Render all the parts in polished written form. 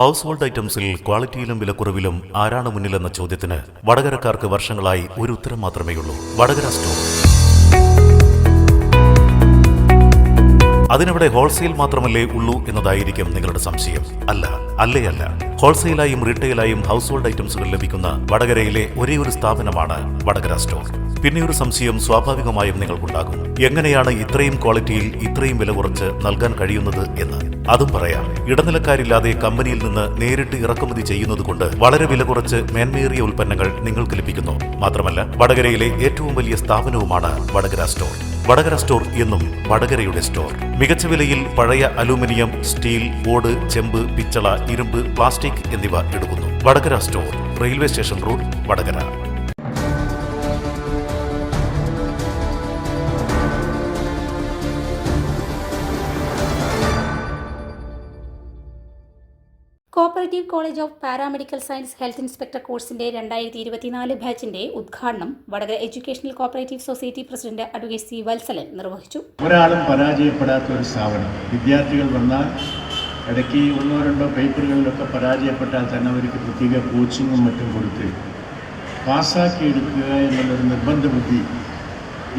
House hold ഐറ്റംസിൽ ക്വാളിറ്റിയിലും വിലക്കുറവിലും ആരാണ് മുന്നിലെന്ന ചോദ്യത്തിന് വടകരക്കാർക്ക് വർഷങ്ങളായി ഒരു ഉത്തരം മാത്രമേയുള്ളൂ: വടകര സ്റ്റോർ. അതിനവിടെ ഹോൾസെയിൽ മാത്രമല്ലേ ഉള്ളൂ എന്നതായിരിക്കും നിങ്ങളുടെ സംശയം. അല്ല. ഹോൾസെയിലായും റീറ്റെയിലായും ഹൗസ് ഹോൾഡ് ഐറ്റംസുകൾ ലഭിക്കുന്ന വടകരയിലെ ഒരേ ഒരു സ്ഥാപനമാണ് വടകര സ്റ്റോർ. പിന്നെ ഒരു സംശയം സ്വാഭാവികമായും നിങ്ങൾക്കുണ്ടാകും: എങ്ങനെയാണ് ഇത്രയും ക്വാളിറ്റിയിൽ ഇത്രയും വില കുറച്ച് നൽകാൻ കഴിയുന്നത് എന്ന്. അതും പറയാം. ഇടനിലക്കാരില്ലാതെ കമ്പനിയിൽ നിന്ന് നേരിട്ട് ഇറക്കുമതി ചെയ്യുന്നതുകൊണ്ട് വളരെ വില കുറച്ച് മേന്മയേറിയ ഉൽപ്പന്നങ്ങൾ നിങ്ങൾക്ക് ലഭിക്കുന്നു. മാത്രമല്ല, വടകരയിലെ ഏറ്റവും വലിയ സ്ഥാപനവുമാണ് വടകര സ്റ്റോർ. വടകര സ്റ്റോർ എന്നും വടകരയുടെ സ്റ്റോർ. മികച്ച വിലയിൽ പഴയ അലൂമിനിയം, സ്റ്റീൽ, ഓട്, ചെമ്പ്, പിച്ചള, ഇരുമ്പ്, പ്ലാസ്റ്റിക് എന്നിവ എടുക്കുന്നു. Vadakara store, railway station road, Vadakara. Cooperative college of paramedical science health inspector കോഴ്സിന്റെ 2024 ബാച്ചിന്റെ ഉദ്ഘാടനം Vadakara educational cooperative society president advocate C Valsalan നിർവഹിച്ചു. ഒരാളും പരാജയപ്പെടാത്ത ഒരു സ്ഥാപനം. വിദ്യാർത്ഥികൾ വന്നാൽ ഇടയ്ക്ക് ഒന്നോ രണ്ടോ പേപ്പറുകളിലൊക്കെ പരാജയപ്പെട്ടാൽ തന്നെ അവർക്ക് പ്രത്യേക കോച്ചിങ്ങും മറ്റും കൊടുത്ത് പാസ്സാക്കി എടുക്കുക എന്നുള്ളൊരു നിർബന്ധ ബുദ്ധി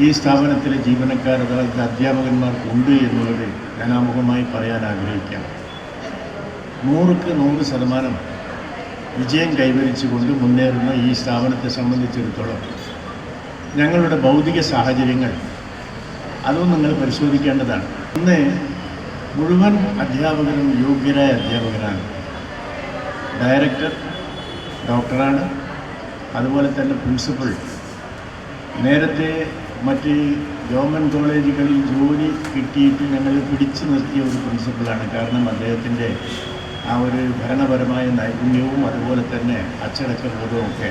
ഈ സ്ഥാപനത്തിലെ ജീവനക്കാർ, അതായത് അധ്യാപകന്മാർക്കുണ്ട് എന്നുള്ളത് ഞാൻ ആമുഖമായി പറയാൻ ആഗ്രഹിക്കാം. 100% വിജയം കൈവരിച്ചുകൊണ്ട് മുന്നേറുന്ന ഈ സ്ഥാപനത്തെ സംബന്ധിച്ചിടത്തോളം ഞങ്ങളുടെ ഭൗതിക സാഹചര്യങ്ങൾ അതും നിങ്ങൾ പരിശോധിക്കേണ്ടതാണ്. ഇന്ന് മുഴുവൻ അധ്യാപകരും യോഗ്യരായ അധ്യാപകരാണ്. ഡയറക്ടർ ഡോക്ടറാണ്, അതുപോലെ തന്നെ പ്രിൻസിപ്പൽ. നേരത്തെ മറ്റ് ഗവൺമെൻറ് കോളേജുകളിൽ ജോലി കിട്ടിയിട്ട് ഞങ്ങൾ പിടിച്ചു നിർത്തിയ ഒരു പ്രിൻസിപ്പളാണ്. കാരണം അദ്ദേഹത്തിൻ്റെ ആ ഒരു ഭരണപരമായ നൈപുണ്യവും അതുപോലെ തന്നെ അച്ചടക്ക ബോധവും ഒക്കെ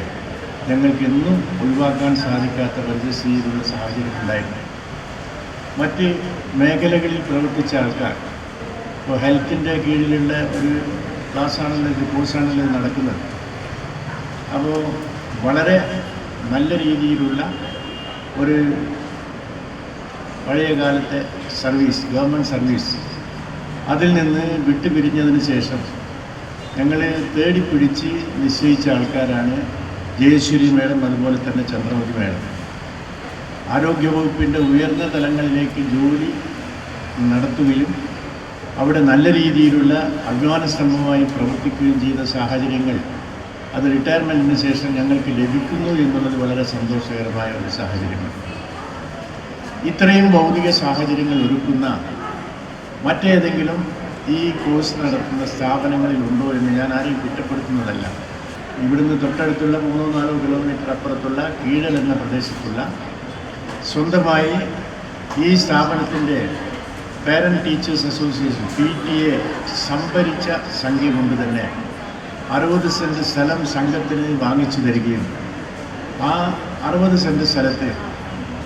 ഞങ്ങൾക്ക് എന്നും ഒഴിവാക്കാൻ സാധിക്കാത്ത പരിസ്ഥിതിയിലുള്ള സാഹചര്യം ഉണ്ടായിരുന്നു. മറ്റ് മേഖലകളിൽ പ്രവർത്തിച്ച ആൾക്കാർ, ഇപ്പോൾ ഹെൽത്തിൻ്റെ കീഴിലുള്ള ഒരു ക്ലാസ്സാണല്ലോ, ഒരു കോഴ്സാണല്ലോ നടക്കുന്നത്. അപ്പോൾ വളരെ നല്ല രീതിയിലുള്ള ഒരു പഴയ കാലത്തെ സർവീസ്, ഗവൺമെൻറ് സർവീസ്, അതിൽ നിന്ന് വിട്ടുപിരിഞ്ഞതിന് ശേഷം ഞങ്ങൾ തേടിപ്പിടിച്ച് നിശ്ചയിച്ച ആൾക്കാരാണ് ജയശ്വരി മേഡം, അതുപോലെ തന്നെ ചന്ദ്രമതി മേഡം. ആരോഗ്യവകുപ്പിൻ്റെ ഉയർന്ന തലങ്ങളിലേക്ക് ജോലി നടത്തുകയും അവിടെ നല്ല രീതിയിലുള്ള അഭിമാനസ്തംഭമായി പ്രവർത്തിക്കുകയും ചെയ്ത സാഹചര്യങ്ങൾ അത് റിട്ടയർമെൻറ്റിന് ശേഷം ഞങ്ങൾക്ക് ലഭിക്കുന്നു എന്നുള്ളത് വളരെ സന്തോഷകരമായ ഒരു സാഹചര്യമാണ്. ഇത്രയും ഭൗതിക സാഹചര്യങ്ങൾ ഒരുക്കുന്ന മറ്റേതെങ്കിലും ഈ കോഴ്സ് നടത്തുന്ന സ്ഥാപനങ്ങളിലുണ്ടോ എന്ന് ഞാൻ ആരെയും കുറ്റപ്പെടുത്തുന്നതല്ല. ഇവിടുന്ന് തൊട്ടടുത്തുള്ള 3-4 കിലോമീറ്റർ അപ്പുറത്തുള്ള കീഴൽ എന്ന പ്രദേശത്തുള്ള സ്വന്തമായി ഈ സ്ഥാപനത്തിൻ്റെ പേരൻറ്റ് ടീച്ചേഴ്സ് അസോസിയേഷൻ PTA സംഭരിച്ച സംഖ്യ കൊണ്ട് തന്നെ 60 സെൻറ്റ് സ്ഥലം സംഘത്തിന് വാങ്ങിച്ചു തരികയും ആ 60 സെൻറ്റ് സ്ഥലത്ത്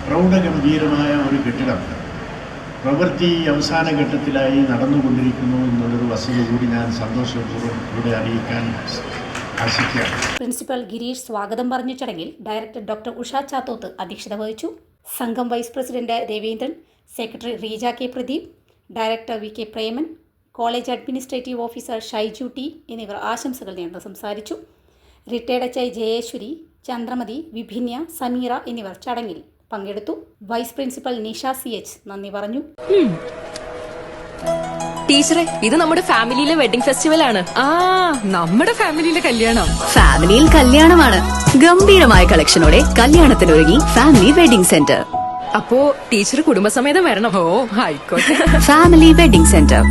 പ്രൗഢഗംഭീരമായ ഒരു കെട്ടിടം പ്രവൃത്തി അവസാന ഘട്ടത്തിലായി നടന്നുകൊണ്ടിരിക്കുന്നു എന്നുള്ളൊരു വസ്തുത കൂടി ഞാൻ സന്തോഷപൂർവ്വം ഇവിടെ അറിയിക്കാൻ ആശിക്കുകയാണ്. പ്രിൻസിപ്പൽ ഗിരീഷ് സ്വാഗതം പറഞ്ഞ ചടങ്ങിൽ ഡയറക്ടർ ഡോക്ടർ ഉഷ ചാത്തോത്ത് അധ്യക്ഷത വഹിച്ചു. സംഘം vice president Raveendran, secretary Reeja K Pradeep, director VK Preman, college administrative officer Shaiju T എന്നിവർ ആശംസകൾ നേർന്ന് സംസാരിച്ചു. റിട്ടയർഡ് HI ജയേശ്വരി, ചന്ദ്രമതി, വിഭിന്യ, സമീറ എന്നിവർ ചടങ്ങിൽ പങ്കെടുത്തു. വൈസ് പ്രിൻസിപ്പൽ നിഷ CH നന്ദി പറഞ്ഞു. ടീച്ചറെ, ഇത് നമ്മുടെ ഫാമിലിയിലെ വെഡിങ് ഫെസ്റ്റിവൽ ആണ്. നമ്മുടെ ഫാമിലിയിലെ കല്യാണം. ഫാമിലിയിൽ കല്യാണമാണ്. ഗംഭീരമായ കളക്ഷനോടെ കല്യാണത്തിനൊരുങ്ങി ഫാമിലി വെഡിംഗ് സെന്റർ. അപ്പോ ടീച്ചർ കുടുംബസമേതം വരണം. ഓ, ആയിക്കോട്ടെ. Family wedding centre.